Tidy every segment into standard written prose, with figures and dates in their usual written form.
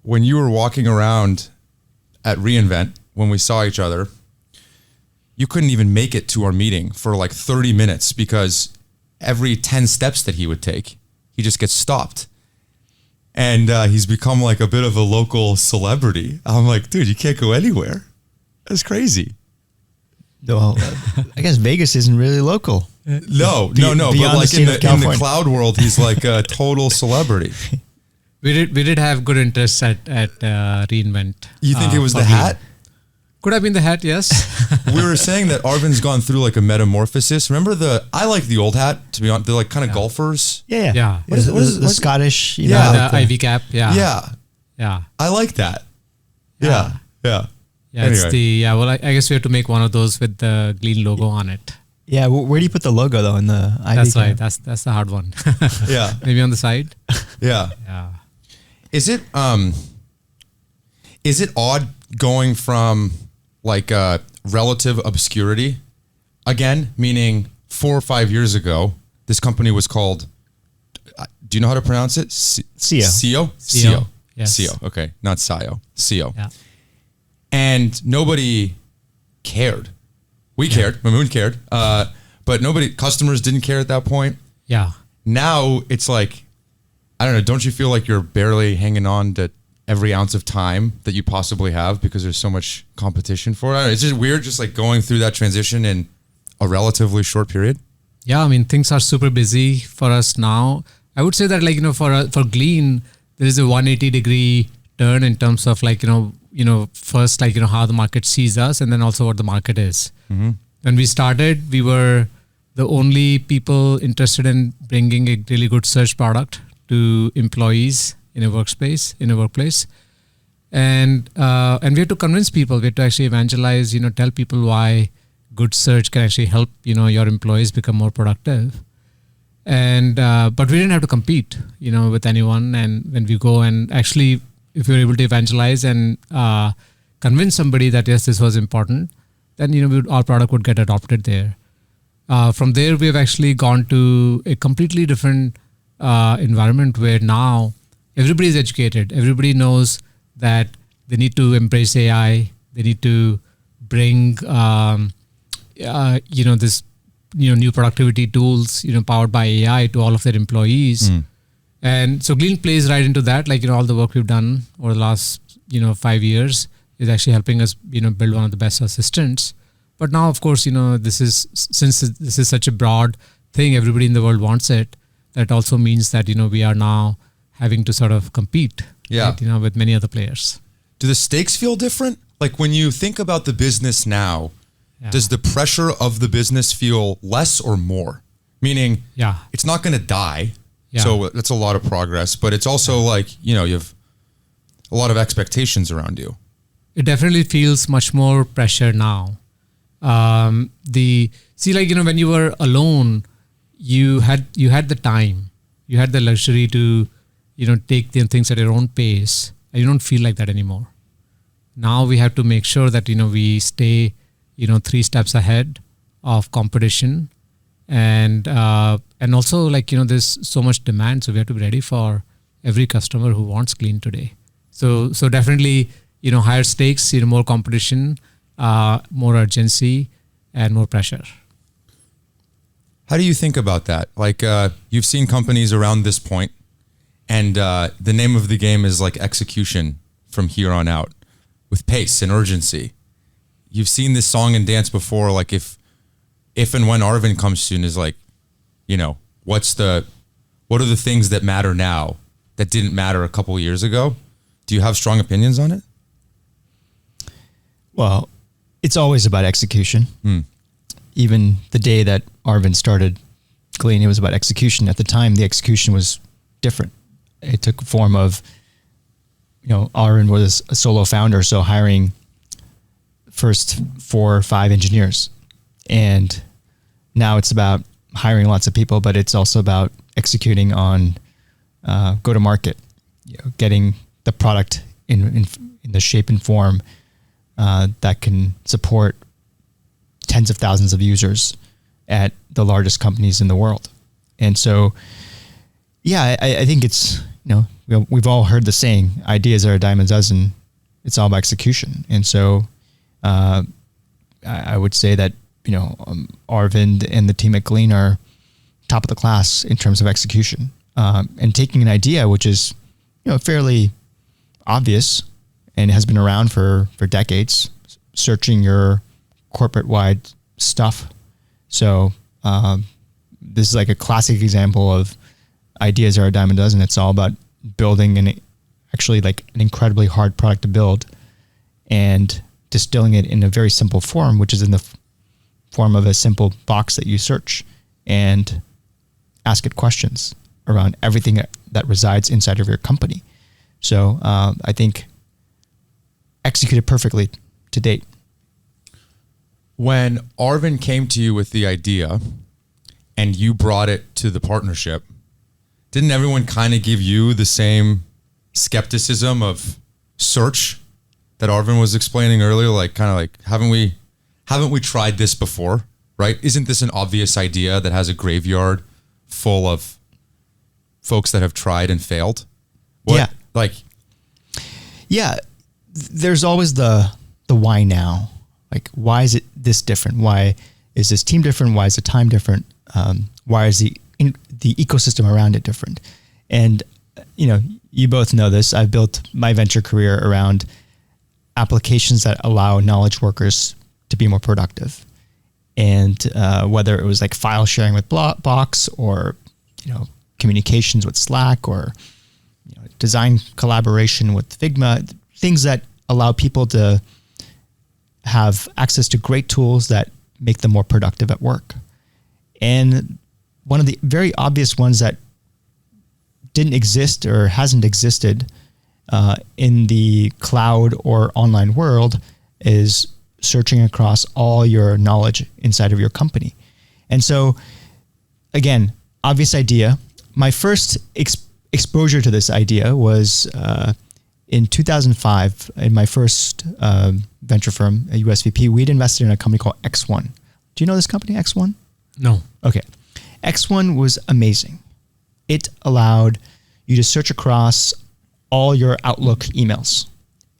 when you were walking around at reInvent, when we saw each other, you couldn't even make it to our meeting for like 30 minutes because every 10 steps that he would take, he just gets stopped. And he's become like a bit of a local celebrity. I'm like, dude, you can't go anywhere. That's crazy. Well, I guess Vegas isn't really local. No. But like in the cloud world, he's like a total celebrity. We did have good interest at reInvent. You think it was the hat? Could have been the hat, yes. We were saying that Arvind's gone through like a metamorphosis. Remember I like the old hat, to be honest. They're like kind of golfers. Yeah. What is the Scottish? The Ivy cap. Yeah. I like that. Yeah. Yeah, Anyway. well, I guess we have to make one of those with the Glean logo on it. Yeah, where do you put the logo though? In the Ivy That's cap? right. That's the hard one. Yeah. Maybe on the side. Yeah. Yeah. Is it odd going from like relative obscurity again, meaning 4 or 5 years ago, this company was called, do you know how to pronounce it? CEO? CEO. Yes. CEO. Okay. Not CEO. CEO. Yeah. And nobody cared. We cared. Mamoon cared. But customers didn't care at that point. Yeah. Now it's like, I don't know, don't you feel like you're barely hanging on to every ounce of time that you possibly have because there's so much competition for it? I don't know, it's just weird just like going through that transition in a relatively short period. Yeah, I mean, things are super busy for us now. I would say that like, for Glean, there is a 180-degree turn in terms of like, first like, how the market sees us and then also what the market is. Mm-hmm. When we started, we were the only people interested in bringing a really good search product to employees in a workspace, in a workplace. And we have to convince people, we have to actually evangelize, tell people why good search can actually help, your employees become more productive. And, but we didn't have to compete, with anyone. And when we go and actually, if you're able to evangelize and convince somebody that, yes, this was important, then, our product would get adopted there. From there, we have actually gone to a completely different environment where now everybody is educated. Everybody knows that they need to embrace AI. They need to bring, this, new productivity tools, powered by AI to all of their employees. And so Glean plays right into that. Like, all the work we've done over the last, 5 years is actually helping us, build one of the best assistants. But now, of course, since this is such a broad thing, everybody in the world wants it. That also means that, we are now having to sort of compete, right, with many other players. Do the stakes feel different? Like when you think about the business now, does the pressure of the business feel less or more? Meaning, it's not going to die. Yeah. So that's a lot of progress, but it's also like, you have a lot of expectations around you. It definitely feels much more pressure now. When you were alone, you had the time, you had the luxury to, take the things at your own pace, and you don't feel like that anymore. Now we have to make sure that, we stay, 3 steps ahead of competition, and also like, there's so much demand, so we have to be ready for every customer who wants Glean today. So definitely, higher stakes, more competition, more urgency, and more pressure. How do you think about that? Like, you've seen companies around this point, and the name of the game is like execution from here on out with pace and urgency. You've seen this song and dance before. Like if and when Arvind comes soon is like, what are the things that matter now that didn't matter a couple of years ago? Do you have strong opinions on it? Well, it's always about execution. Even the day that Arvind started Glean, it was about execution. At the time, the execution was different. It took form of, Arvind was a solo founder, so hiring first 4 or 5 engineers. And now it's about hiring lots of people, but it's also about executing on go-to-market, getting the product in the shape and form that can support tens of thousands of users at the largest companies in the world. And so, I think it's, we've all heard the saying, ideas are a dime a dozen. It's all about execution. And so I would say that, Arvind and the team at Glean are top of the class in terms of execution. And taking an idea, which is, fairly obvious and has been around for decades, searching your corporate-wide stuff. So this is like a classic example of ideas are a dime a dozen. It's all about building an incredibly hard product to build and distilling it in a very simple form, which is in the form of a simple box that you search and ask it questions around everything that resides inside of your company. So I think executed perfectly to date. When Arvind came to you with the idea and you brought it to the partnership, didn't everyone kind of give you the same skepticism of search that Arvind was explaining earlier? Haven't we tried this before, right? Isn't this an obvious idea that has a graveyard full of folks that have tried and failed? There's always the why now. Like, why is it this different? Why is this team different? Why is the time different? Why is the ecosystem around it different? And, you both know this. I've built my venture career around applications that allow knowledge workers to be more productive. And whether it was like file sharing with Box or, communications with Slack or design collaboration with Figma, things that allow people to have access to great tools that make them more productive at work. And one of the very obvious ones that didn't exist or hasn't existed in the cloud or online world is searching across all your knowledge inside of your company. And so, again, obvious idea. My first exposure to this idea was in 2005, in my first venture firm, a USVP. We'd invested in a company called X1. Do you know this company, X1? No. Okay. X1 was amazing. It allowed you to search across all your Outlook emails.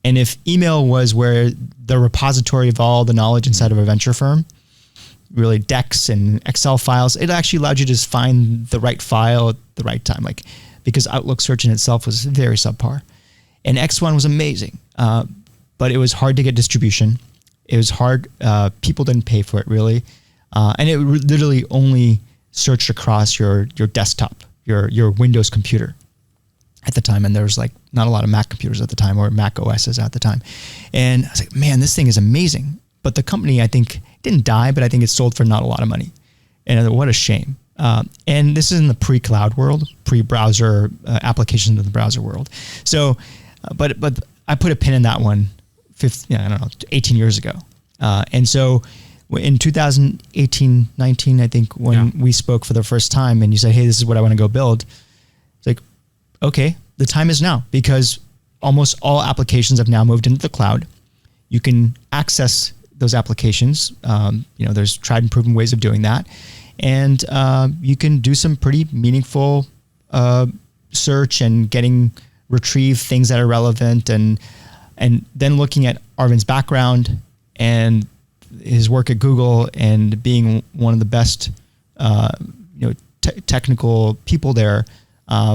And if email was where the repository of all the knowledge inside of a venture firm, really decks and Excel files, it actually allowed you to just find the right file at the right time, because Outlook search in itself was very subpar. And X1 was amazing, but it was hard to get distribution. It was hard. People didn't pay for it really. And it literally only searched across your desktop, your Windows computer at the time. And there was not a lot of Mac computers at the time, or Mac OSs at the time. And I was like, man, this thing is amazing. But the company, I think, didn't die, but I think it sold for not a lot of money. And what a shame. And this is in the pre-cloud world, pre-browser applications of the browser world. So, but I put a pin in that one 18 years ago. And so in 2018, 19, I think, when we spoke for the first time and you said, hey, this is what I want to go build. It's like, okay, the time is now, because almost all applications have now moved into the cloud. You can access those applications. There's tried and proven ways of doing that. And you can do some pretty meaningful search and retrieve things that are relevant, and then looking at Arvind's background and his work at Google and being one of the best technical people there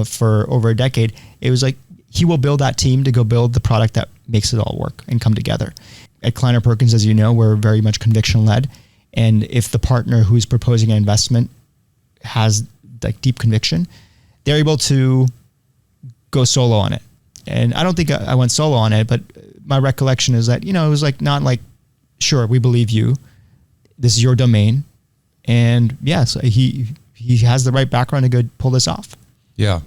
for over a decade, it was like he will build that team to go build the product that makes it all work and come together. At Kleiner Perkins, as you know, we're very much conviction led. And if the partner who's proposing an investment has deep conviction, they're able to go solo on it. And I don't think I went solo on it, but my recollection is that, it was sure, we believe you. This is your domain. And yes, he has the right background to go pull this off. Yeah.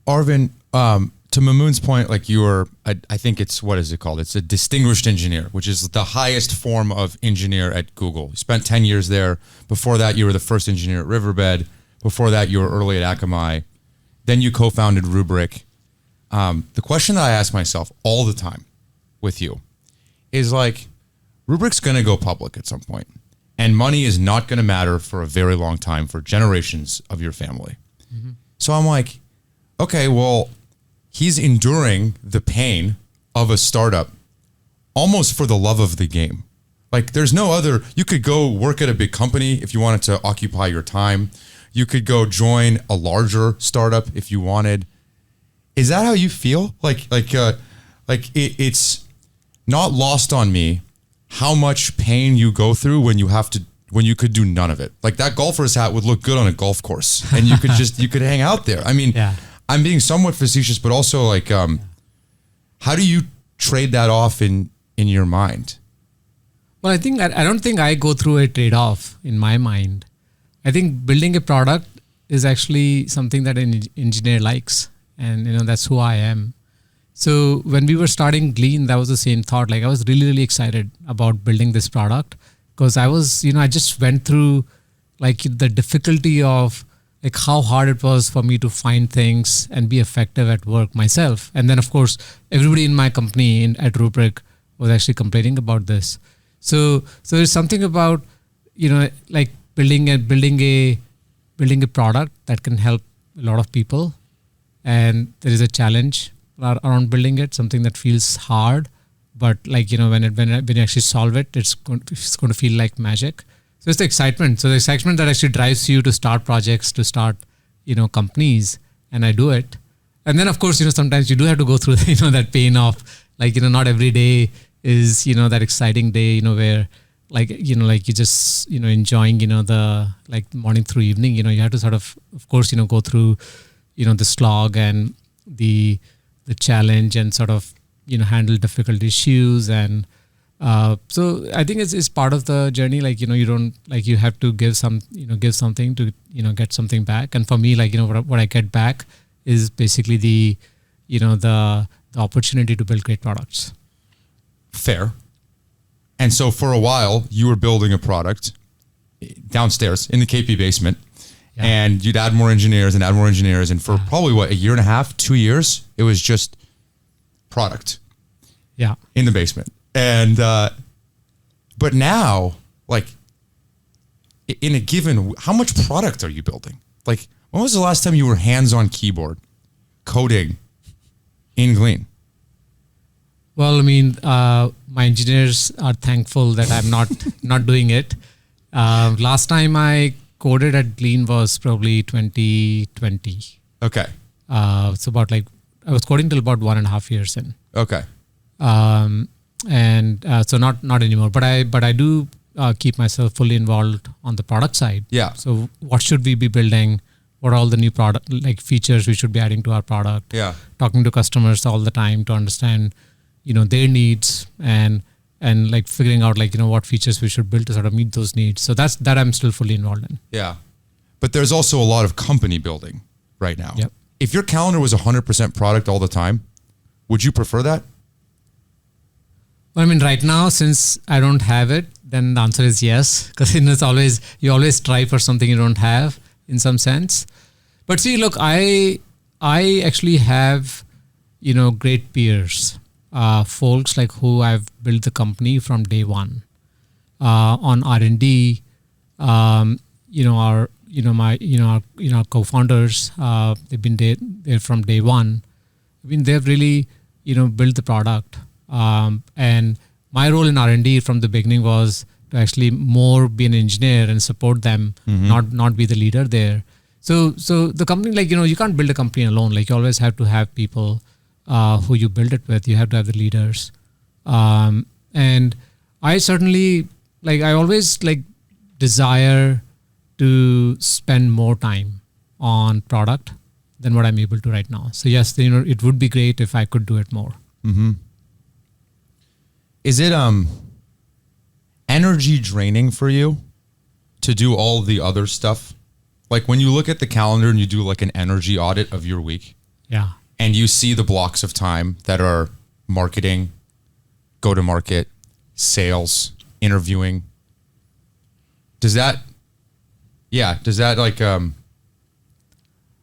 Arvind, to Mamoon's point, you were, I think it's, what is it called? It's a distinguished engineer, which is the highest form of engineer at Google. You spent 10 years there. Before that, you were the first engineer at Riverbed. Before that, you were early at Akamai. Then you co-founded Rubrik. The question that I ask myself all the time with you is Rubrik's going to go public at some point, and money is not going to matter for a very long time, for generations of your family. Mm-hmm. So I'm like, okay, well, he's enduring the pain of a startup almost for the love of the game. Like there's no other, you could go work at a big company if you wanted to occupy your time. You could go join a larger startup if you wanted. Is that how you feel? It's not lost on me how much pain you go through when you could do none of it. Like that golfer's hat would look good on a golf course and you could hang out there. I mean, I'm being somewhat facetious, but also like, how do you trade that off in your mind? Well, I think I don't think I go through a trade-off in my mind. I think building a product is actually something that an engineer likes, and that's who I am. So when we were starting Glean, that was the same thought. Like I was really, really excited about building this product because I was, I just went through like the difficulty of like how hard it was for me to find things and be effective at work myself. And then of course, everybody in my company at Rubrik was actually complaining about this. So there's something about, like building a product that can help a lot of people. And there is a challenge around building it, something that feels hard, but like, when you actually solve it, it's going to feel like magic. So it's the excitement. So the excitement that actually drives you to start projects, to start, companies, and I do it. And then of course, sometimes you do have to go through, that pain of like, not every day is, that exciting day, where like, like you just, enjoying, the like morning through evening, you have to sort of course, go through, the slog and the challenge and sort of, handle difficult issues. And so I think it's part of the journey. Like, you don't like, you have to give something to, get something back. And for me, like, what I get back is basically the opportunity to build great products. Fair. And so for a while you were building a product downstairs in the KP basement, and you'd add more engineers. And for probably a year and a half, 2 years, it was just product in the basement. And, but now like in a given, how much product are you building? Like when was the last time you were hands on keyboard coding in Glean? Well, I mean, my engineers are thankful that I'm not doing it. Last time I coded at Glean was probably 2020. Okay. So about like, I was coding till about 1.5 years in. Okay. So not anymore, but I do keep myself fully involved on the product side. Yeah. So what should we be building? What are all the new product like features we should be adding to our product? Yeah. Talking to customers all the time to understand, their needs and like figuring out like, what features we should build to sort of meet those needs. So that I'm still fully involved in. Yeah. But there's also a lot of company building right now. Yep. If your calendar was 100% product all the time, would you prefer that? Well, I mean, right now, since I don't have it, then the answer is yes. Because you always strive for something you don't have in some sense. But see, look, I actually have, great peers. Folks like who I've built the company from day one on R&D. Our co-founders. They've been there from day one. I mean, they've really built the product. And my role in R&D from the beginning was to actually more be an engineer and support them, not be the leader there. So the company, like you can't build a company alone. Like you always have to have people who you build it with. You have to have the leaders. And I certainly I always desire to spend more time on product than what I'm able to right now. So yes, it would be great if I could do it more. Mm-hmm. Is it energy draining for you to do all the other stuff? Like when you look at the calendar and you do like an energy audit of your week. Yeah. And you see the blocks of time that are marketing, go to market, sales, interviewing. Does that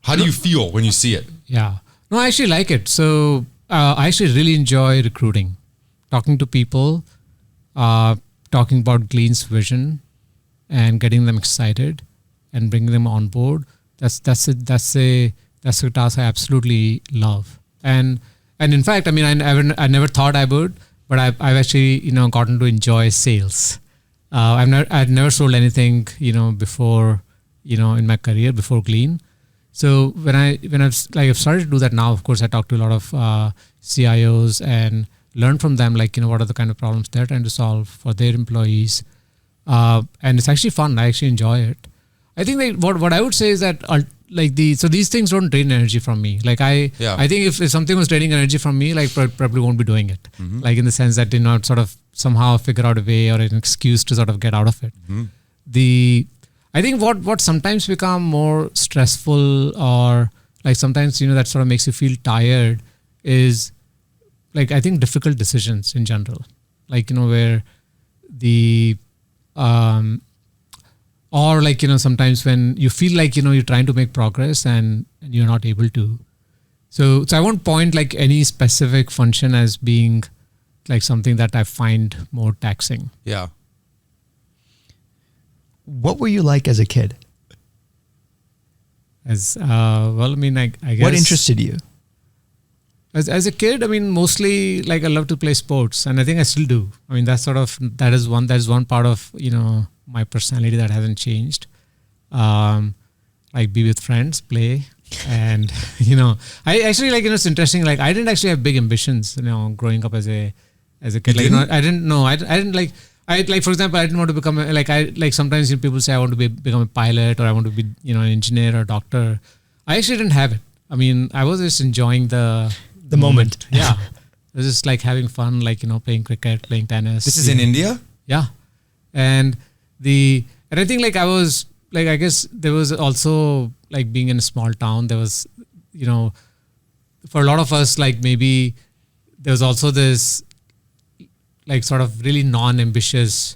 how do you feel when you see it? Yeah. No, I actually like it. So I actually really enjoy recruiting, talking to people, talking about Glean's vision and getting them excited and bringing them on board. That's a task I absolutely love. And in fact, I mean, I never thought I would, but I've actually, gotten to enjoy sales. I'd never sold anything, before, in my career before Glean. So when I've started to do that now, of course, I talk to a lot of CIOs and learn from them, like, what are the kind of problems they're trying to solve for their employees. And it's actually fun. I actually enjoy it. I think what I would say is that so these things don't drain energy from me. Like I think if something was draining energy from me, like probably won't be doing it. Mm-hmm. Like in the sense that, sort of somehow figure out a way or an excuse to sort of get out of it. Mm-hmm. I think what sometimes become more stressful or like sometimes, that sort of makes you feel tired is like, I think difficult decisions in general, like, where or like, sometimes when you feel like, you're trying to make progress and you're not able to. So I won't point like any specific function as being like something that I find more taxing. Yeah. What were you like as a kid? Well, I mean, I guess. What interested you? As a kid, I mean, mostly like I love to play sports, and I think I still do. I mean, that is one part of, my personality that hasn't changed. Like be with friends, play, and, I actually like, it's interesting. Like I didn't actually have big ambitions, growing up as a kid. You Like, didn't? I didn't like, for example, I didn't want to become sometimes people say I want to become a pilot or I want to be, an engineer or a doctor. I actually didn't have it. I mean, I was just enjoying the moment. Yeah. It was just like having fun, like, playing cricket, playing tennis. This is in India? Yeah. And I think like I guess there was also like being in a small town, there was, for a lot of us, like maybe there was also this like sort of really non-ambitious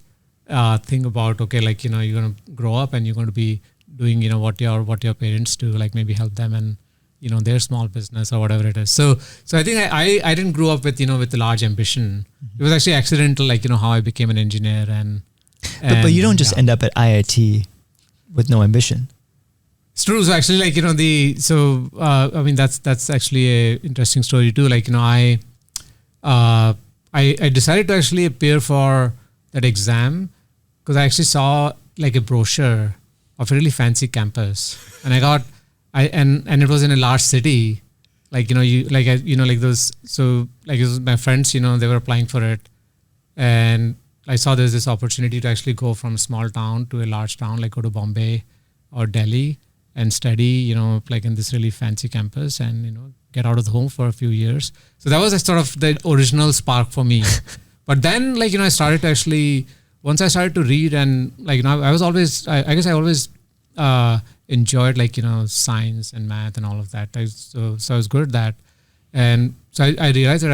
thing about, okay, like, you're going to grow up and you're going to be doing, what your parents do, like maybe help them and, their small business or whatever it is. So I think I didn't grow up with, with a large ambition. It was actually accidental, like, how I became an engineer and but you don't just end up at IIT with no ambition. It's true. So actually, like, I mean, that's actually a interesting story too. Like, I decided to actually appear for that exam because I actually saw like a brochure of a really fancy campus, and and it was in a large city, like, like those. So like it was my friends, they were applying for it, and I saw there's this opportunity to actually go from a small town to a large town, like go to Bombay or Delhi and study, like in this really fancy campus and, get out of the home for a few years. So that was a sort of the original spark for me. But then, like, I started to actually, once I started to read and like, I was always, I guess I always enjoyed like, science and math and all of that. So I was good at that. And so I realized that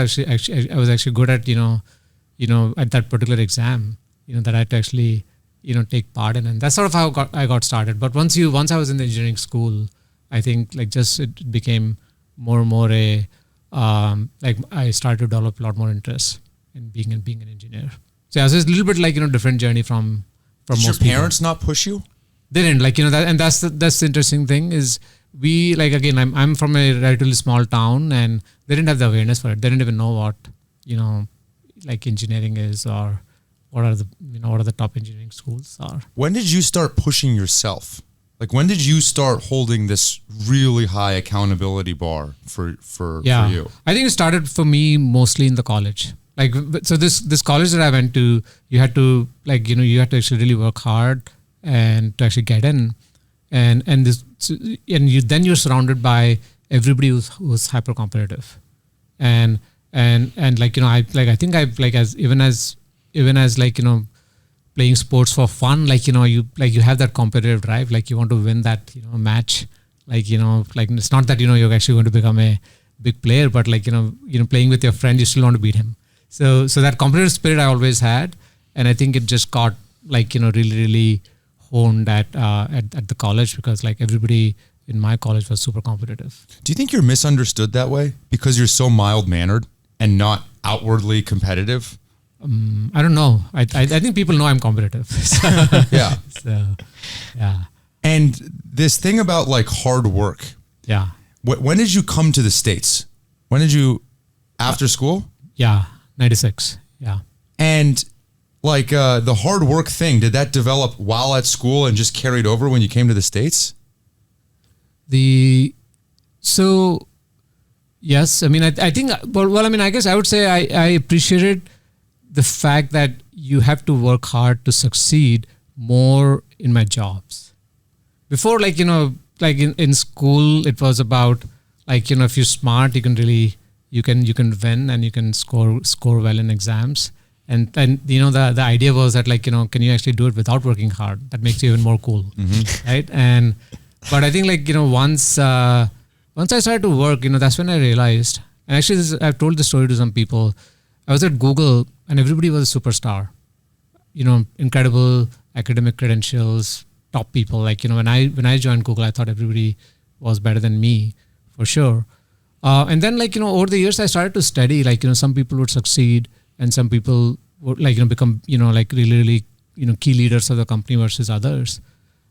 I was actually good at, at that particular exam, that I had to actually, take part in. And that's sort of how I got started. But once I was in the engineering school, I think like just it became more and more like I started to develop a lot more interest in being an engineer. So yeah, so it's a little bit like, different journey from Did most your parents not push you? They didn't, like, that, and that's the interesting thing is we, like, again, I'm from a relatively small town and they didn't have the awareness for it. They didn't even know what, like engineering is or what are the top engineering schools are. When did you start pushing yourself? Like when did you start holding this really high accountability bar for you? I think it started for me mostly in the college. Like, so this college that I went to, you had to like, you had to actually really work hard and to actually get in, and you're surrounded by everybody who's hyper competitive, and like, I think I've like even as like, playing sports for fun, like, you have that competitive drive, like you want to win that, match, like, like it's not that, you're actually going to become a big player, but like, playing with your friend, you still want to beat him. So that competitive spirit I always had. And I think it just got like, really, really honed at the college because like everybody in my college was super competitive. Do you think you're misunderstood that way because you're so mild-mannered and not outwardly competitive? I don't know. I think people know I'm competitive. So, yeah. So, yeah. And this thing about like hard work. Yeah. When did you come to the States? When did you, after school? Yeah, 96. Yeah. And like the hard work thing, did that develop while at school and just carried over when you came to the States? So yes, I mean, I think, well, I mean, I guess I would say I appreciated the fact that you have to work hard to succeed more in my jobs. Before, like, you know, like in school, it was about like, you know, if you're smart, you can win and you can score well in exams. And you know, the idea was that, like, you know, can you actually do it without working hard? That makes you even more cool, right? But I think, like, you know, once I started to work, you know, that's when I realized, and actually I've told the story to some people. I was at Google and everybody was a superstar, you know, incredible academic credentials, top people. Like, you know, when I joined Google, I thought everybody was better than me for sure. And then, like, you know, over the years, I started to study, like, you know, some people would succeed and some people would, like, you know, become, you know, like really, really, you know, key leaders of the company versus others.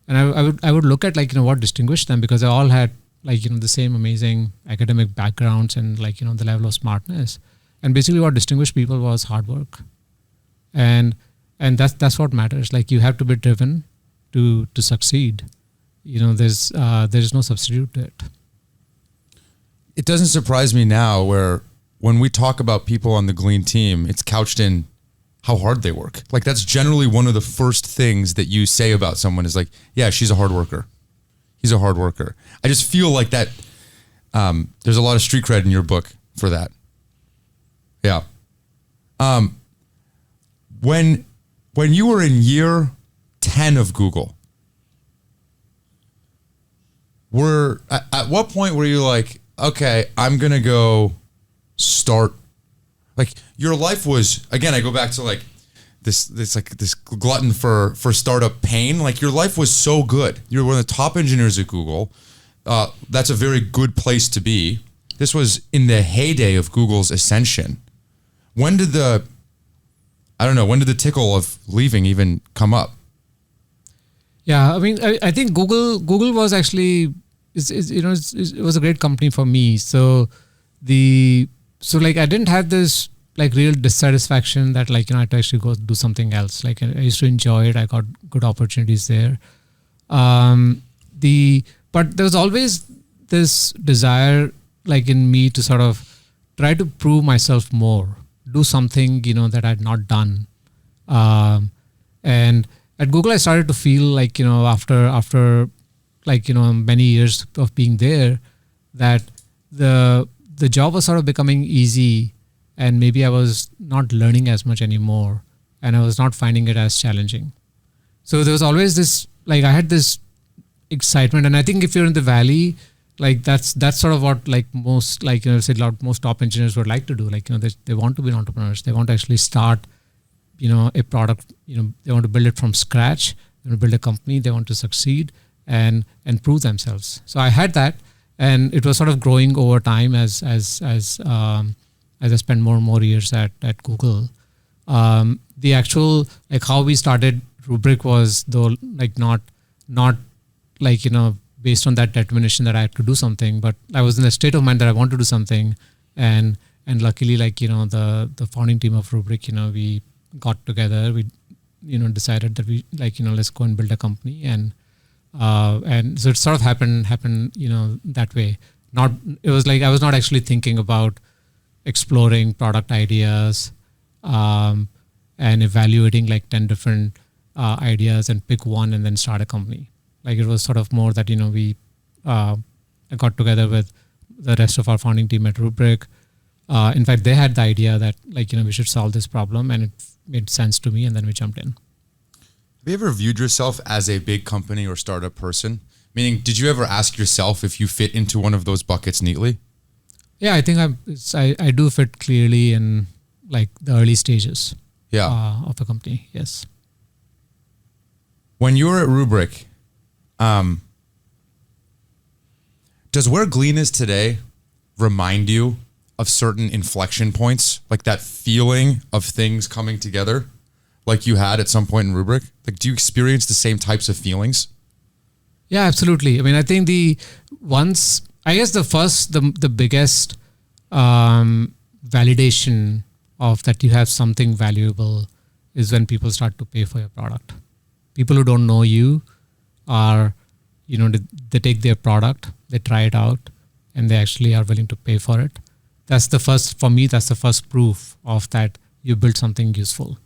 And I would look at, like, you know, what distinguished them, because they all had, like, you know, the same amazing academic backgrounds and, like, you know, the level of smartness. And basically what distinguished people was hard work. And that's what matters. Like, you have to be driven to succeed. You know, there's no substitute to it. It doesn't surprise me now where when we talk about people on the Glean team, it's couched in how hard they work. Like, that's generally one of the first things that you say about someone is like, yeah, she's a hard worker. He's a hard worker. I just feel like that there's a lot of street cred in your book for that. Yeah. When you were in year 10 of Google, at what point were you like, okay, I'm going to go start, like, your life was, again, I go back to like this glutton for startup pain. Like, your life was so good. You're one of the top engineers at Google. That's a very good place to be. This was in the heyday of Google's ascension. When did the tickle of leaving even come up? Yeah, I mean, I think Google was actually, it was a great company for me. So like, I didn't have this like real dissatisfaction that, like, you know, I had to actually go do something else. Like, I used to enjoy it. I got good opportunities there. But there was always this desire, like, in me to sort of try to prove myself more, do something, you know, that I had not done. And at Google, I started to feel like, you know, after like, you know, many years of being there, that the job was sort of becoming easy, and maybe I was not learning as much anymore, and I was not finding it as challenging. So there was always this, like, I had this excitement, and I think if you're in the valley, like, that's sort of what, like, most, like, you know, most top engineers would like to do. Like, you know, they want to be entrepreneurs. They want to actually start, you know, a product. You know, they want to build it from scratch. They want to build a company. They want to succeed and prove themselves. So I had that, and it was sort of growing over time as I spent more and more years at Google. The actual, like, how we started Rubrik was, though, like, not like, you know, based on that determination that I had to do something, but I was in a state of mind that I want to do something, and luckily, like, you know, the founding team of Rubrik, you know, we got together, we, you know, decided that we, like, you know, let's go and build a company, and so it sort of happened, you know, that way. It was like I was not actually thinking about exploring product ideas and evaluating like 10 different ideas and pick one and then start a company. Like, it was sort of more that, you know, we got together with the rest of our founding team at Rubrik. In fact, they had the idea that, like, you know, we should solve this problem, and it made sense to me, and then we jumped in. Have you ever viewed yourself as a big company or startup person? Meaning, did you ever ask yourself if you fit into one of those buckets neatly? Yeah, I think I do fit clearly in, like, the early stages of a company, yes. When you were at Rubrik, does where Glean is today remind you of certain inflection points, like that feeling of things coming together like you had at some point in Rubrik? Like, do you experience the same types of feelings? Yeah, absolutely. I mean, I think the biggest validation of that you have something valuable is when people start to pay for your product. People who don't know you are, they take their product, they try it out, and they actually are willing to pay for it. That's the first proof of that you built something useful.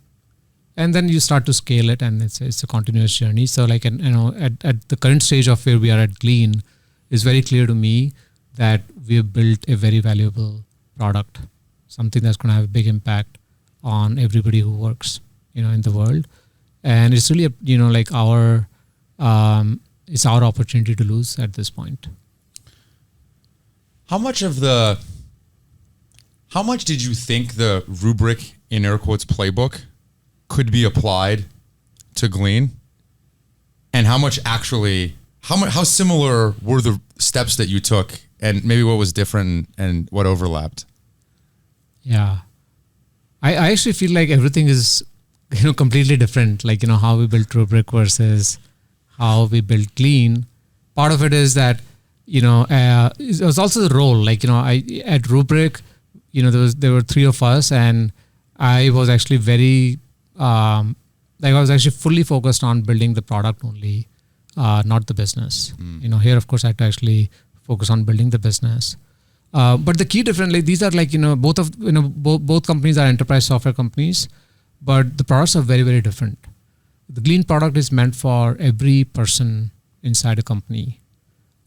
And then you start to scale it, and it's a continuous journey. So at the current stage of where we are at Glean, it's very clear to me that we have built a very valuable product, something that's going to have a big impact on everybody who works, in the world. And it's really, it's our opportunity to lose at this point. How much did you think the Rubrik, in air quotes, playbook could be applied to Glean? And how similar were the steps that you took, and maybe what was different and what overlapped? Yeah. I actually feel like everything is, completely different. How we built Rubrik versus how we built Glean. Part of it is that, it was also the role. At Rubrik, there were three of us, and I was actually very, I was actually fully focused on building the product only, not the business. Here, of course, I had to actually focus on building the business. But the key difference, these are both companies are enterprise software companies, but the products are very, very different. The Glean product is meant for every person inside a company.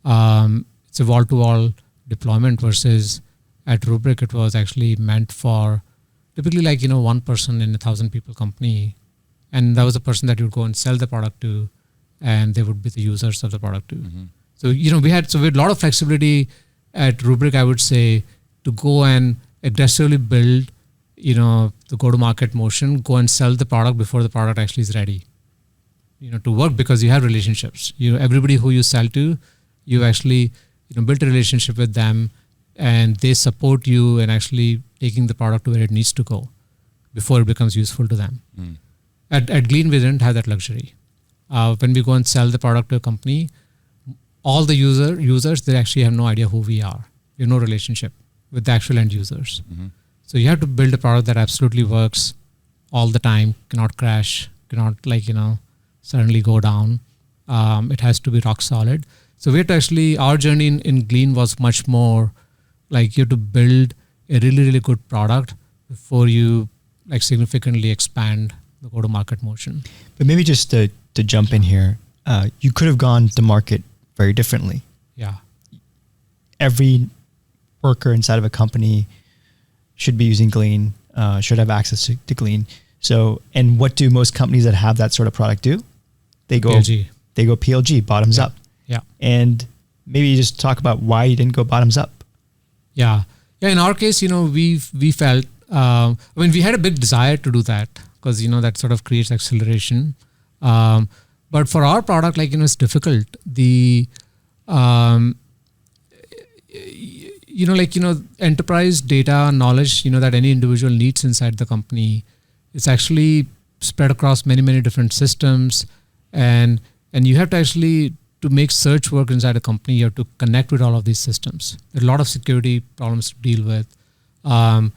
It's a wall-to-wall deployment versus at Rubrik, it was actually meant for typically one person in 1,000 people company. And that was the person that you would go and sell the product to, and they would be the users of the product too. Mm-hmm. So, we had a lot of flexibility at Rubrik, I would say, to go and aggressively build, the go-to-market motion, go and sell the product before the product actually is ready, to work, because you have relationships. Everybody who you sell to, you actually, built a relationship with them, and they support you in actually taking the product to where it needs to go before it becomes useful to them. At Glean, we didn't have that luxury. When we go and sell the product to a company, all the users, they actually have no idea who we are. You have no relationship with the actual end users. Mm-hmm. So you have to build a product that absolutely works all the time, cannot crash, cannot suddenly go down. It has to be rock solid. So we had to actually, our journey in Glean was much more like you have to build a really, really good product before you significantly expand the go-to-market motion. But maybe just to jump in here, you could have gone to market very differently. Yeah. Every worker inside of a company should be using Glean, should have access to Glean. So, and what do most companies that have that sort of product do? They go PLG, bottoms up. Yeah. And maybe you just talk about why you didn't go bottoms up. Yeah. In our case, we felt, we had a big desire to do that because, that sort of creates acceleration. But for our product, it's difficult. Enterprise data knowledge, that any individual needs inside the company, it's actually spread across many, many different systems. And you have to actually, to make search work inside a company, you have to connect with all of these systems. There are a lot of security problems to deal with. And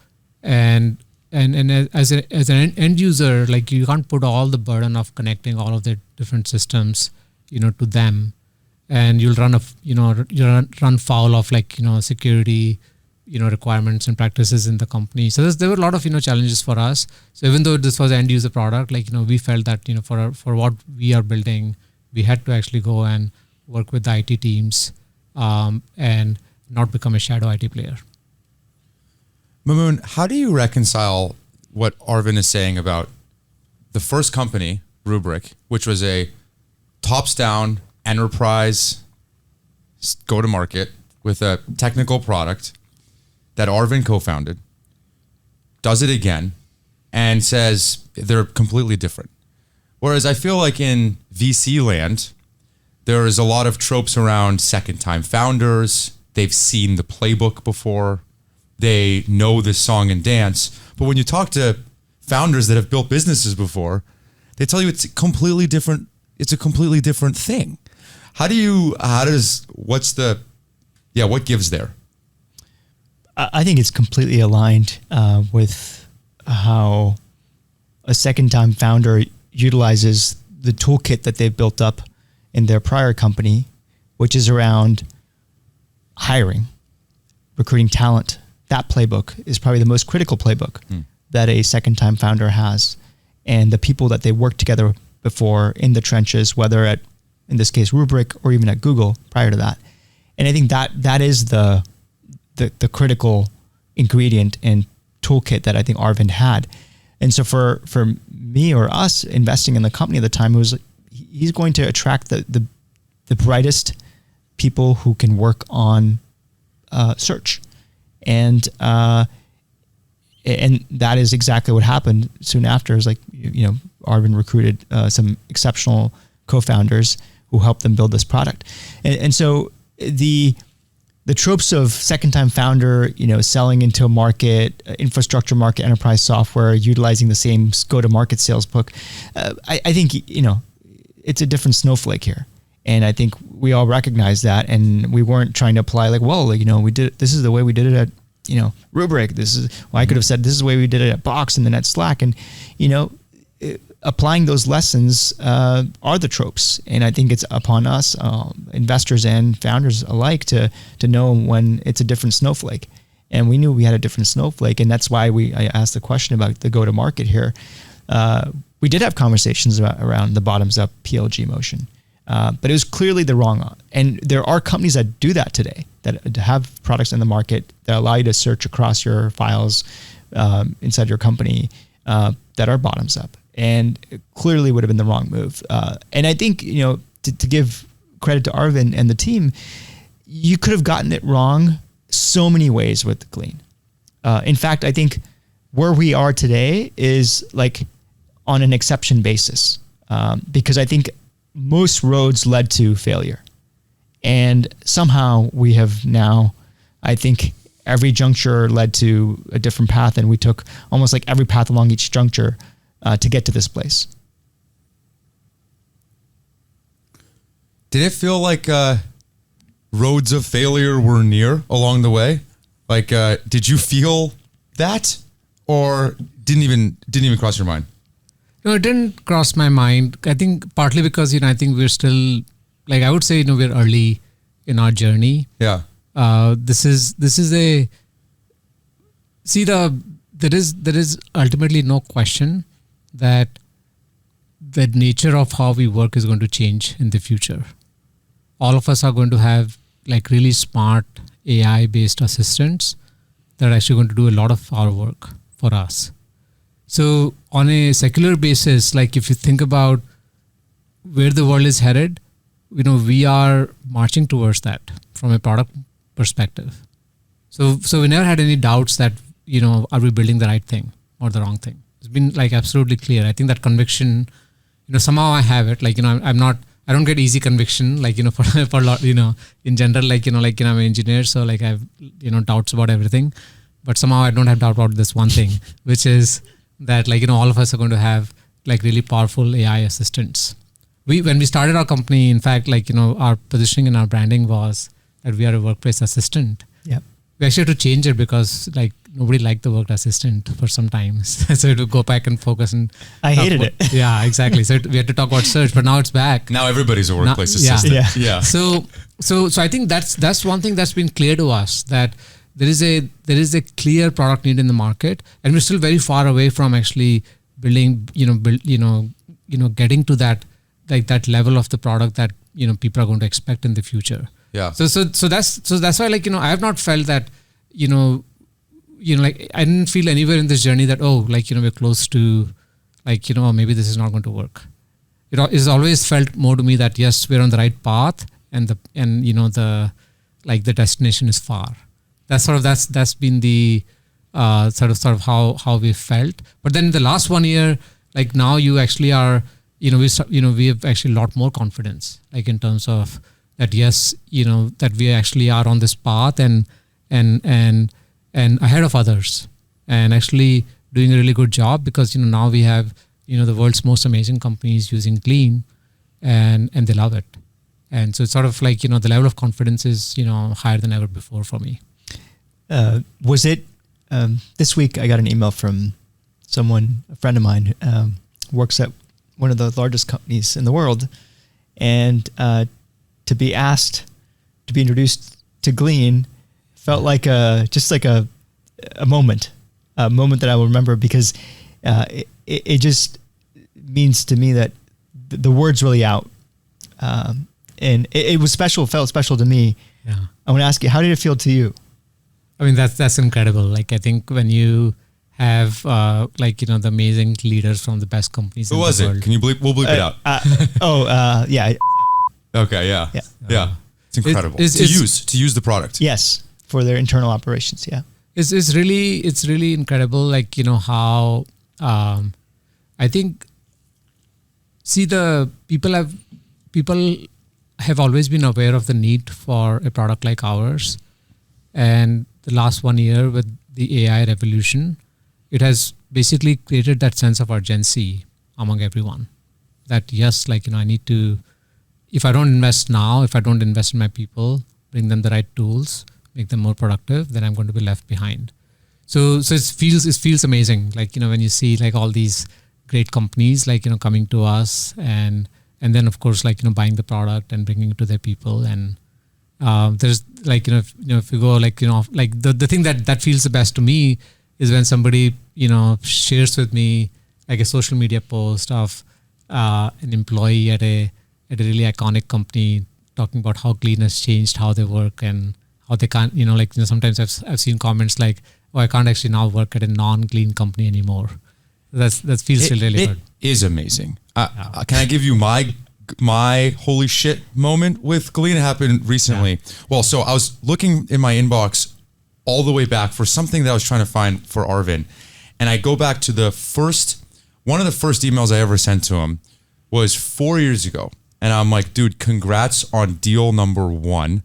as an end user, you can't put all the burden of connecting all of the different systems, to them. And you'll run run foul of security, requirements and practices in the company. So there were a lot of, challenges for us. So even though this was an end user product, we felt that, for what we are building, we had to actually go and work with the IT teams, and not become a shadow IT player. Mamoon, how do you reconcile what Arvind is saying about the first company, Rubrik, which was a tops-down enterprise go-to-market with a technical product that Arvind co-founded, does it again, and says they're completely different? Whereas I feel like in VC land, there is a lot of tropes around second-time founders. They've seen the playbook before. They know this song and dance. But when you talk to founders that have built businesses before, they tell you it's completely different. It's a completely different thing. What gives there? I think it's completely aligned with how a second-time founder utilizes the toolkit that they've built up in their prior company, which is around hiring, recruiting talent. That playbook is probably the most critical playbook that a second-time founder has. And the people that they worked together before in the trenches, whether at, in this case, Rubrik or even at Google prior to that. And I think that is the critical ingredient and toolkit that I think Arvind had. And so for me or us investing in the company at the time, it was he's going to attract the brightest people who can work on search. And that is exactly what happened soon after. It was like, Arvind recruited some exceptional co-founders who helped them build this product. And so the tropes of second-time founder, selling into a market, infrastructure market, enterprise software, utilizing the same go-to-market sales book, I think, it's a different snowflake here. And I think we all recognize that, and we weren't trying to apply we did this is the way we did it at, Rubrik. I could have said this is the way we did it at Box and then at Slack. And, applying those lessons are the tropes. And I think it's upon us, investors and founders alike, to know when it's a different snowflake. And we knew we had a different snowflake. And that's why I asked the question about the go-to-market here. We did have conversations around the bottoms-up PLG motion. But it was clearly the wrong. And there are companies that do that today, that have products in the market that allow you to search across your files inside your company that are bottoms up. And it clearly would have been the wrong move. And I think, to give credit to Arvind and the team, you could have gotten it wrong so many ways with Glean. In fact, I think where we are today is like on an exception basis, because I think most roads led to failure. And somehow we have now, I think every juncture led to a different path, and we took almost like every path along each juncture to get to this place. Did it feel like roads of failure were near along the way? Like, did you feel that, or didn't even cross your mind? No, it didn't cross my mind. I think partly because, I think we're still, I would say, we're early in our journey. Yeah. There is ultimately no question that the nature of how we work is going to change in the future. All of us are going to have really smart AI-based assistants that are actually going to do a lot of our work for us. So on a secular basis, if you think about where the world is headed, we are marching towards that from a product perspective. So we never had any doubts that, are we building the right thing or the wrong thing? It's been absolutely clear. I think that conviction, somehow I have it. I don't get easy conviction, for a lot, in general, I'm an engineer, so I have, doubts about everything. But somehow I don't have doubt about this one thing, which is that all of us are going to have really powerful AI assistants. When we started our company, in fact, our positioning and our branding was that we are a workplace assistant. Yeah. We actually had to change it because nobody liked the word assistant for some time. So to go back and focus and I hated it. Yeah, exactly. So we had to talk about search, but now it's back. Now everybody's a workplace assistant. Yeah. So I think that's one thing that's been clear to us, that there is a clear product need in the market, and we're still very far away from actually building, getting to that that level of the product that people are going to expect in the future. Yeah. So that's why I have not felt that I didn't feel anywhere in this journey that we're close to maybe this is not going to work. It is always felt more to me that yes, we're on the right path, and the destination is far. That's been the sort of how we felt. But then in the last 1 year, now you actually are, we have actually a lot more confidence, in terms of that, yes, that we actually are on this path and ahead of others, and actually doing a really good job, because now we have the world's most amazing companies using Glean, and they love it. And so it's sort of the level of confidence is higher than ever before for me. Was it this week? I got an email from someone, a friend of mine, works at one of the largest companies in the world, and to be asked to be introduced to Glean felt like a moment that I will remember, because it just means to me that the word's really out, and it was special. Felt special to me. Yeah. I want to ask you, how did it feel to you? I mean, that's incredible. Like, I think when you have the amazing leaders from the best companies Who in was the it? world. Can you bleep? We'll bleep it out. Yeah. Okay, yeah. It's incredible to use the product. Yes, for their internal operations. Yeah. It's really incredible. Like, how I think, the people have always been aware of the need for a product like ours, and the last 1 year with the AI revolution, it has basically created that sense of urgency among everyone. That yes, I need to, if I don't invest now, if I don't invest in my people, bring them the right tools, make them more productive, then I'm going to be left behind. So it feels amazing. When you see all these great companies, coming to us and then of course, buying the product and bringing it to their people. And there's if you go the thing that feels the best to me is when somebody, shares with me a social media post of an employee at a really iconic company talking about how Glean has changed how they work and how they can't, sometimes I've seen comments like, oh, I can't actually now work at a non-Glean company anymore. That feels really good. It is amazing. Can I give you my holy shit moment with Glean? It happened recently. Yeah. Well, so I was looking in my inbox all the way back for something that I was trying to find for Arvind. And I go back to one of the first emails I ever sent to him was 4 years ago. And I'm like, dude, congrats on deal number 1.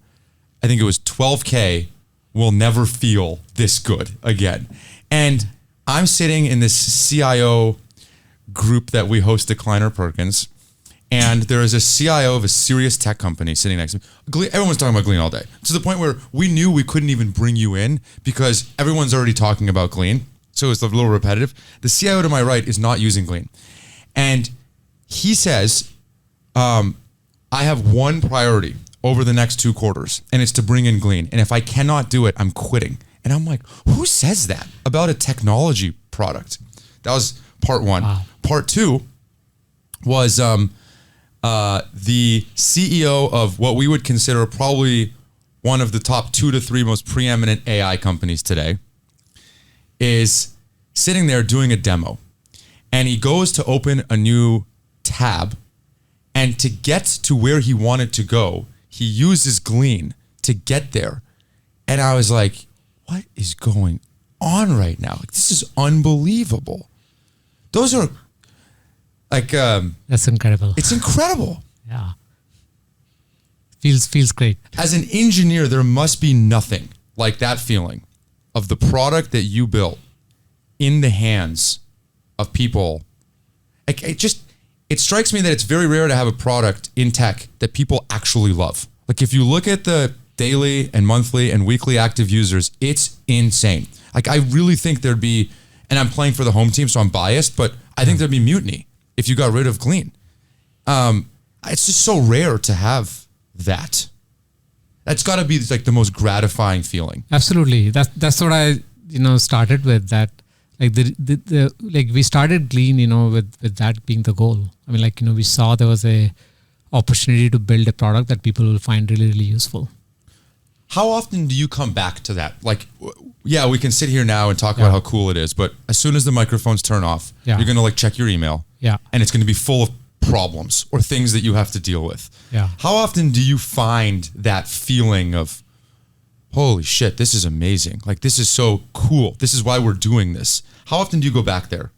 I think it was 12K. Will never feel this good again. And I'm sitting in this CIO group that we host at Kleiner Perkins. And there is a CIO of a serious tech company sitting next to me. Everyone's talking about Glean all day, to the point where we knew we couldn't even bring you in because everyone's already talking about Glean. So it's a little repetitive. The CIO to my right is not using Glean. And he says, I have one priority over the next 2 quarters, and it's to bring in Glean. And if I cannot do it, I'm quitting. And I'm like, who says that about a technology product? That was part 1. Wow. Part 2 was the CEO of what we would consider probably one of the top 2 to 3 most preeminent AI companies today is sitting there doing a demo. And he goes to open a new tab, and to get to where he wanted to go, he uses Glean to get there. And I was like, what is going on right now? This is unbelievable. Those are that's incredible. It's incredible. Yeah. Feels great. As an engineer, there must be nothing like that feeling of the product that you built in the hands of people. It strikes me that it's very rare to have a product in tech that people actually love. Like if you look at the daily and monthly and weekly active users, it's insane. I really think there'd be, and I'm playing for the home team, so I'm biased, but I think there'd be mutiny if you got rid of Glean. It's just so rare to have that. That's got to be the most gratifying feeling. Absolutely. That's what I started with, that we started Glean with that being the goal. I mean we saw there was a opportunity to build a product that people will find really, really useful. How often do you come back to that? We can sit here now and talk about how cool it is, but as soon as the microphones turn off, you're going to check your email, and it's going to be full of problems or things that you have to deal with. Yeah. How often do you find that feeling of, holy shit, this is amazing. This is so cool. This is why we're doing this. How often do you go back there?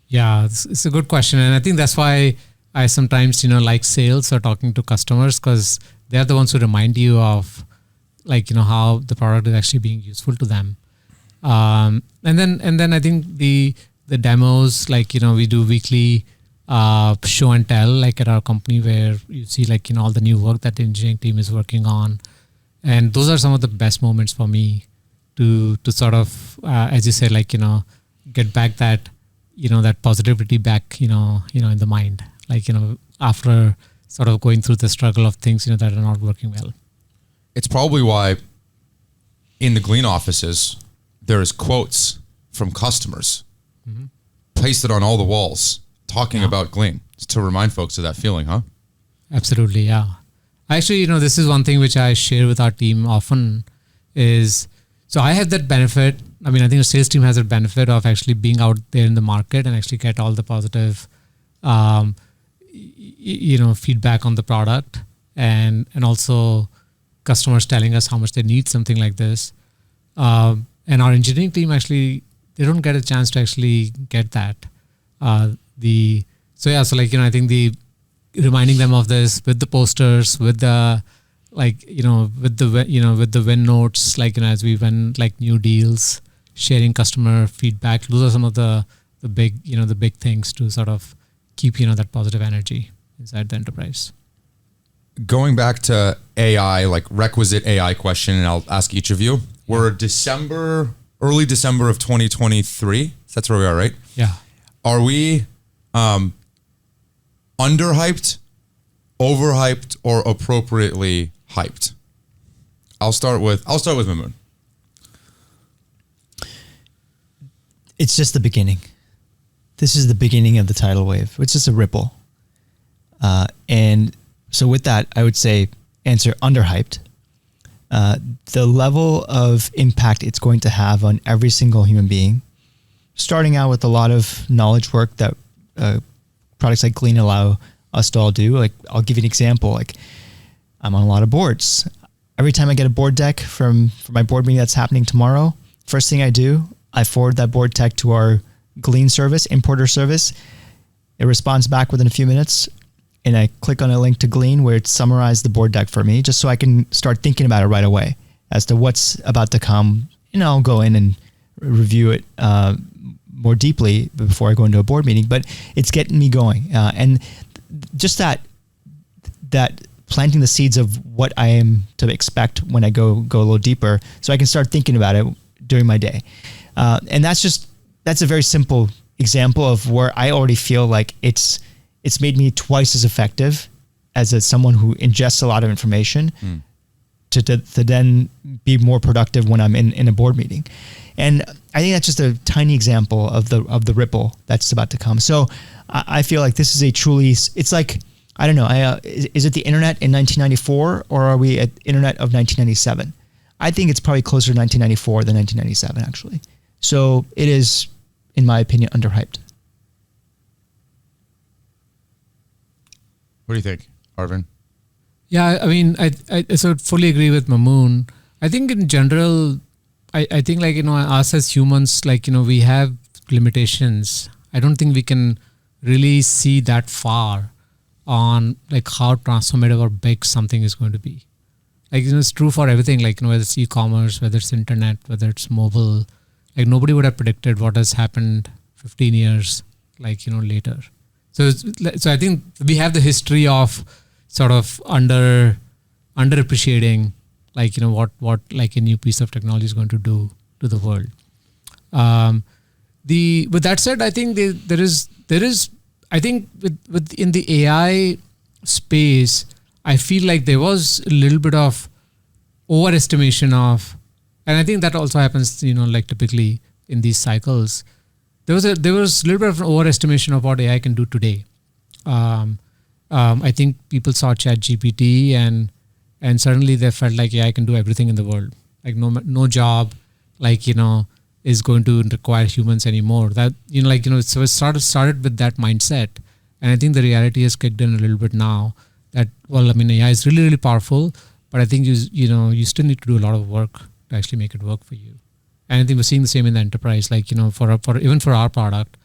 Yeah, it's a good question. And I think that's why I sometimes, like sales or talking to customers, because they're the ones who remind you of how the product is actually being useful to them. And then I think the demos, we do weekly show and tell at our company, where you see all the new work that the engineering team is working on. And those are some of the best moments for me, to sort of, as you say, like, get back that, that positivity back, in the mind, like, after sort of going through the struggle of things, that are not working well. It's probably why in the Glean offices, there's quotes from customers pasted on all the walls talking about Glean to remind folks of that feeling, huh? Absolutely, yeah. Actually, this is one thing which I share with our team often is, so I have that benefit. I mean, I think the sales team has a benefit of actually being out there in the market and actually get all the positive, feedback on the product, and also customers telling us how much they need something like this. And our engineering team actually, they don't get a chance to actually get that. I think the reminding them of this with the posters, with the with the win notes, as we win new deals, sharing customer feedback. Those are some of the big things to sort of keep that positive energy inside the enterprise. Going back to AI, requisite AI question, and I'll ask each of you. We're early December of 2023. That's where we are, right? Yeah. Are we underhyped, overhyped, or appropriately hyped? I'll start with Mamoon. It's just the beginning. This is the beginning of the tidal wave. It's just a ripple. And so with that, I would say answer underhyped. The level of impact it's going to have on every single human being, starting out with a lot of knowledge work that products like Glean allow us to all do. I'll give you an example. I'm on a lot of boards. Every time I get a board deck for my board meeting that's happening tomorrow, first thing I do, I forward that board deck to our Glean service, importer service. It responds back within a few minutes, and I click on a link to Glean where it summarized the board deck for me, just so I can start thinking about it right away as to what's about to come. I'll go in and review it more deeply before I go into a board meeting, but it's getting me going. And just that planting the seeds of what I am to expect when I go a little deeper, so I can start thinking about it during my day. And that's a very simple example of where I already feel like it's made me twice as effective as someone who ingests a lot of information to then be more productive when I'm in a board meeting. And I think that's just a tiny example of the ripple that's about to come. So I feel like this is it's like, I don't know, is it the internet in 1994 or are we at internet of 1997? I think it's probably closer to 1994 than 1997 actually. So it is, in my opinion, underhyped. What do you think, Arvind? Yeah, I mean, I sort of fully agree with Mamoon. I think in general, I think us as humans, we have limitations. I don't think we can really see that far on how transformative or big something is going to be. It's true for everything, whether it's e-commerce, whether it's internet, whether it's mobile. Nobody would have predicted what has happened 15 years, later. So I think we have the history of sort of underappreciating, what a new piece of technology is going to do to the world. With that said, I think there is I think in the AI space, I feel like there was a little bit of overestimation of, and I think that also happens, typically in these cycles. There was a little bit of an overestimation of what AI can do today. I think people saw ChatGPT and suddenly they felt like AI can do everything in the world. No job, is going to require humans anymore. That so it started with that mindset, and I think the reality has kicked in a little bit now. That AI is really, really powerful, but I think you still need to do a lot of work to actually make it work for you. And I think we're seeing the same in the enterprise. For even for our product,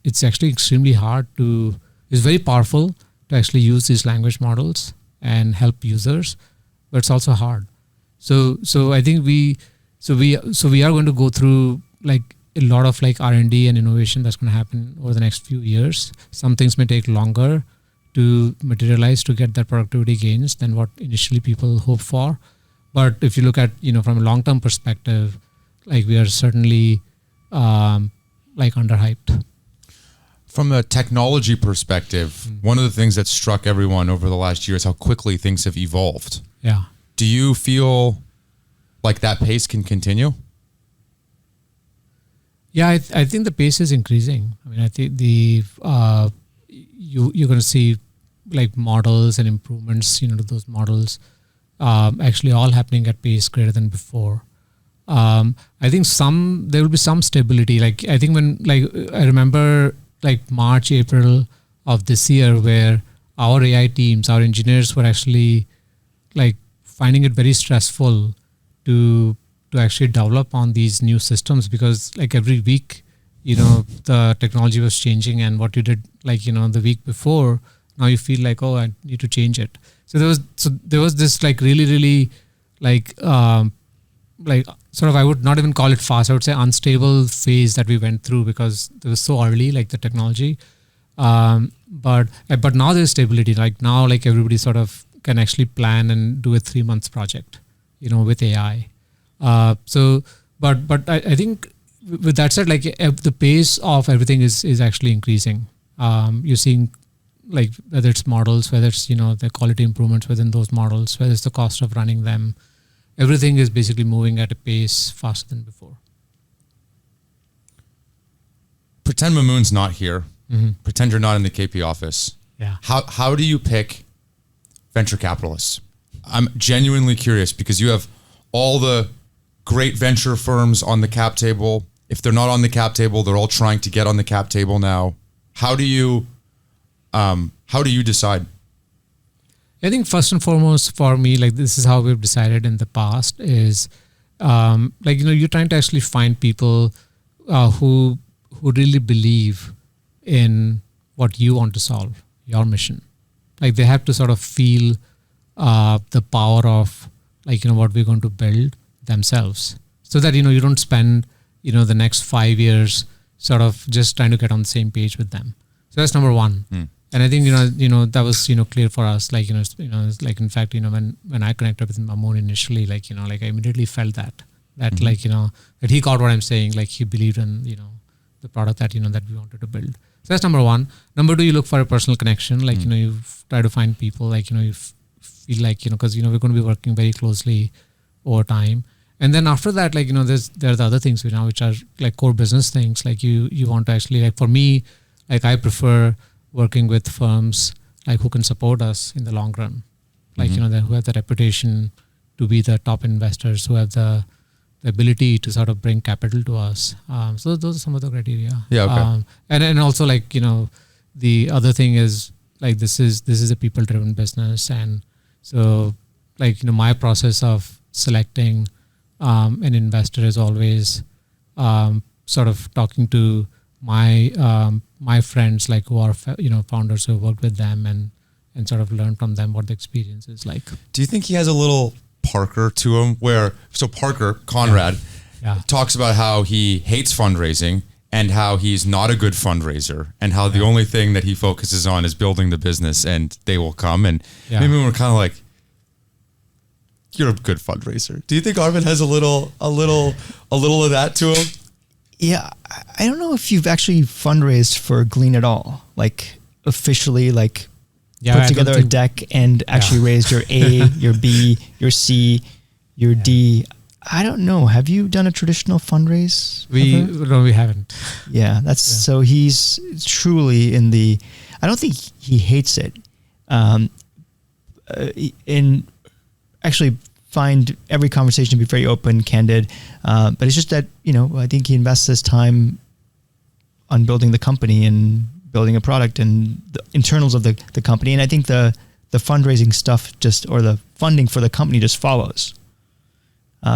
it's actually extremely hard to. It's very powerful to actually use these language models and help users, but it's also hard. So I think we are going to go through a lot of R&D and innovation that's going to happen over the next few years. Some things may take longer to materialize to get that productivity gains than what initially people hope for. But if you look at, from a long-term perspective, like we are certainly like underhyped. From a technology perspective, one of the things that struck everyone over the last year is how quickly things have evolved. Yeah. Do you feel like that pace can continue? Yeah, I think the pace is increasing. I mean, I think you're going to see like models and improvements, to those models, actually all happening at pace greater than before. I think there will be some stability. Like I think I remember like March, April of this year, where our AI teams, our engineers were actually like finding it very stressful to actually develop on these new systems, because like every week, the technology was changing, and what you did like, the week before, now you feel like, oh, I need to change it. So there was this like really like sort of, I would not even call it fast, I would say unstable phase that we went through, because it was so early, like the technology. But now there's stability. Like now, like everybody sort of can actually plan and do a 3 months project, with AI. But I think with that said, like the pace of everything is actually increasing. You're seeing like whether it's models, whether it's, the quality improvements within those models, whether it's the cost of running them, everything is basically moving at a pace faster than before. Pretend Mamoon's not here. Mm-hmm. Pretend you're not in the KP office. Yeah. How do you pick venture capitalists? I'm genuinely curious, because you have all the great venture firms on the cap table. If they're not on the cap table, they're all trying to get on the cap table now. How do you decide? I think first and foremost for me, like this is how we've decided in the past is, like, you're trying to actually find people who really believe in what you want to solve, your mission. Like they have to sort of feel the power of like, what we're going to build themselves, so that, you don't spend, the next 5 years sort of just trying to get on the same page with them. So that's number one. And I think, that was, clear for us. Like, it's like, in fact, when I connected with Mamoon initially, like, like I immediately felt that like, that he got what I'm saying. Like he believed in, the product that, that we wanted to build. So that's number one. Number two, you look for a personal connection. Like, you try to find people, like, you feel like, because, we're going to be working very closely over time. And then after that, like, there are the other things, which are like core business things. Like you want to actually, like for me, like I prefer working with firms like who can support us in the long run, like, who have the reputation to be the top investors, who have the ability to sort of bring capital to us. So those are some of the criteria. Yeah. Okay. And also like, the other thing is like, this is a people driven business. And so like, my process of selecting an investor is always sort of talking to my friends, like who are founders who have worked with them, and sort of learn from them what the experience is like. Do you think he has a little Parker to him, so Parker, Conrad, talks about how he hates fundraising and how he's not a good fundraiser, and how the only thing that he focuses on is building the business, and they will come. And maybe we're kind of like, you're a good fundraiser. Do you think Arvind has a little of that to him? Yeah, I don't know if you've actually fundraised for Glean at all, like officially, like put together a deck and actually raised your A, your B, your C, your D. I don't know. Have you done a traditional fundraise? No, we haven't. Yeah, so he's truly in the. I don't think he hates it. In actually find every conversation to be very open, candid. But it's just that, I think he invests his time on building the company and building a product and the internals of the company. And I think the fundraising stuff or the funding for the company just follows.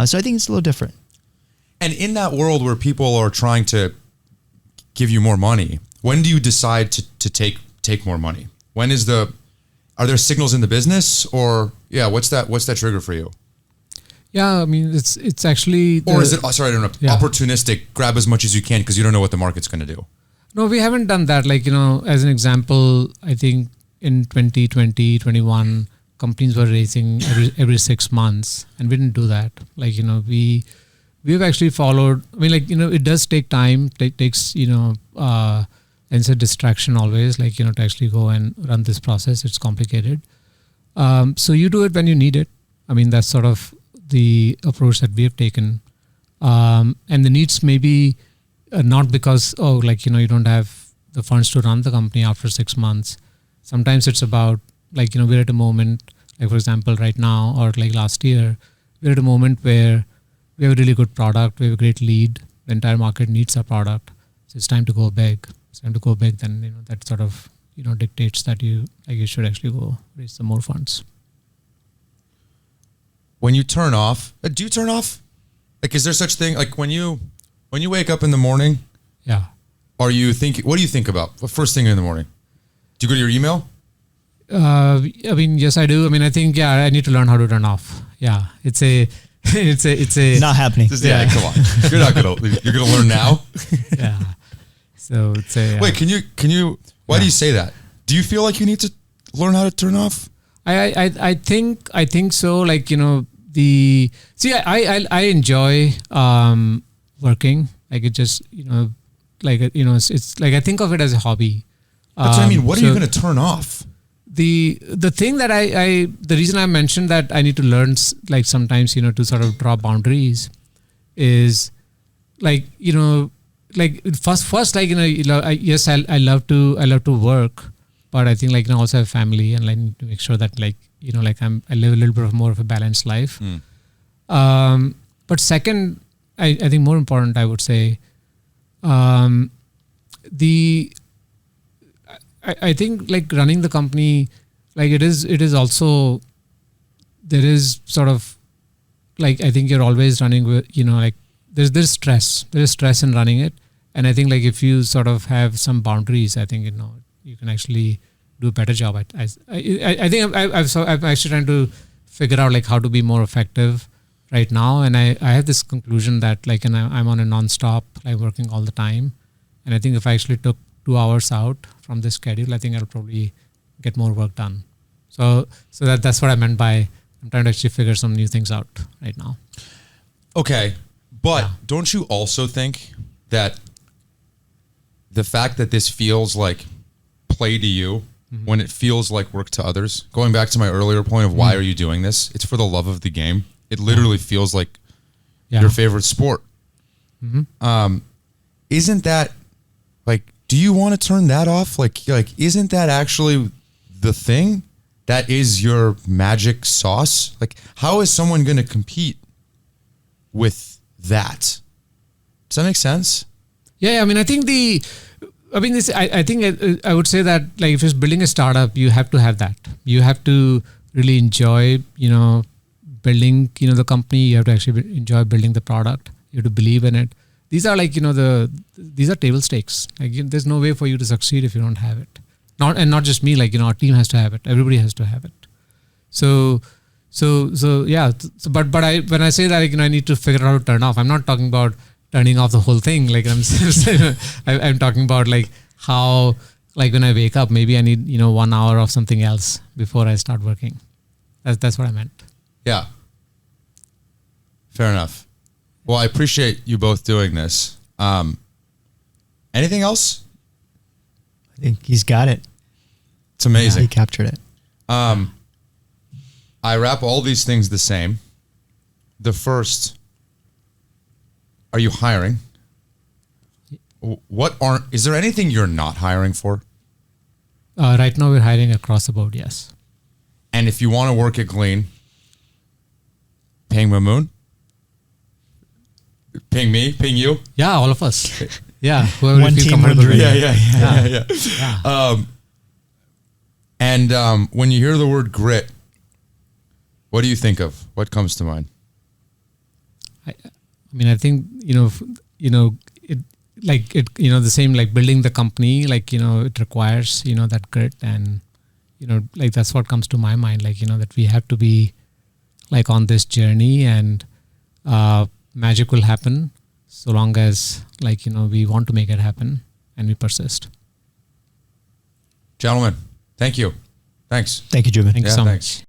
So I think it's a little different. And in that world where people are trying to give you more money, when do you decide to take more money? Are there signals in the business, or what's that trigger for you? Yeah, I mean, it's actually... Or is it, opportunistic, grab as much as you can because you don't know what the market's going to do? No, we haven't done that. Like, as an example, I think in 2020, 21, companies were raising every 6 months, and we didn't do that. Like, we've actually followed. I mean, like, it does take time. It takes, and it's a distraction always, like, to actually go and run this process. It's complicated. So you do it when you need it. I mean, that's sort of the approach that we have taken. And the needs maybe not because, you don't have the funds to run the company after 6 months. Sometimes it's about, like, we're at a moment, like, for example, right now or like last year, we're at a moment where we have a really good product, we have a great lead, the entire market needs our product. So it's time to go big. It's time to go big, then, that sort of, dictates that you should actually go raise some more funds. When you turn off, do you turn off? Like, is there such thing? Like, when you wake up in the morning, Yeah. what do you think about? What first thing in the morning? Do you go to your email? I mean, yes, I do. I mean, I think, I need to learn how to turn off. Yeah. It's a Not happening. Yeah, come on. You're gonna learn now? yeah. So it's a, Wait, can you, why do you say that? Do you feel like you need to learn how to turn off? I think so. Like, I enjoy, working. Like, it just, it's like, I think of it as a hobby. That's what I mean. What are you going to turn off? The thing that the reason I mentioned that I need to learn, like, sometimes, to sort of draw boundaries is, like, like first, like, yes, I love to work, but I think, like, I also have family, and I need to make sure that, like, like I live a little bit more of a balanced life. But second, I think more important, I would say, I think, like, running the company, like, it is also, there is sort of, like, I think you're always running with, like, there's stress. There is stress in running it. And I think, like, if you sort of have some boundaries, I think, you can actually do a better job. I think I'm actually trying to figure out, like, how to be more effective right now. And I have this conclusion that, like, and I'm on a nonstop, like, working all the time. And I think if I actually took 2 hours out from this schedule, I think I'll probably get more work done. So that's what I meant by I'm trying to actually figure some new things out right now. Okay. But don't you also think that the fact that this feels like play to you when it feels like work to others, going back to my earlier point of why are you doing this? It's for the love of the game. It literally feels like your favorite sport. Isn't that, like, do you want to turn that off? Like, isn't that actually the thing that is your magic sauce? Like, how is someone going to compete with that? Does that make sense? Yeah. I mean, I think I think I would say that, like, if you're building a startup, you have to have that. You have to really enjoy, building, the company. You have to actually enjoy building the product. You have to believe in it. These are, like, these are table stakes. Like, there's no way for you to succeed if you don't have it. Not just me, like, our team has to have it. Everybody has to have it. So yeah. But when I say that, like, I need to figure out how to turn off, I'm not talking about turning off the whole thing. Like, I'm talking about, like, how, like, when I wake up, maybe I need, 1 hour of something else before I start working. That's what I meant. Yeah. Fair enough. Well, I appreciate you both doing this. Anything else? I think he's got it. It's amazing. Yeah, he captured it. I wrap all these things the same. The first, are you hiring? Is there anything you're not hiring for? Right now we're hiring across the board, yes. And if you want to work at Glean, paying Mamoon? Ping me, ping you. Yeah, all of us. Yeah, whoever One you feel team, comfortable one with. dream. And when you hear the word grit, what do you think of? What comes to mind? I mean, I think the same, like, building the company, like, it requires that grit, and like, that's what comes to my mind. Like, that we have to be, like, on this journey, and magic will happen so long as, like, we want to make it happen and we persist. Gentlemen, thank you. Thanks. Thank you, Joubin. Thank you so much.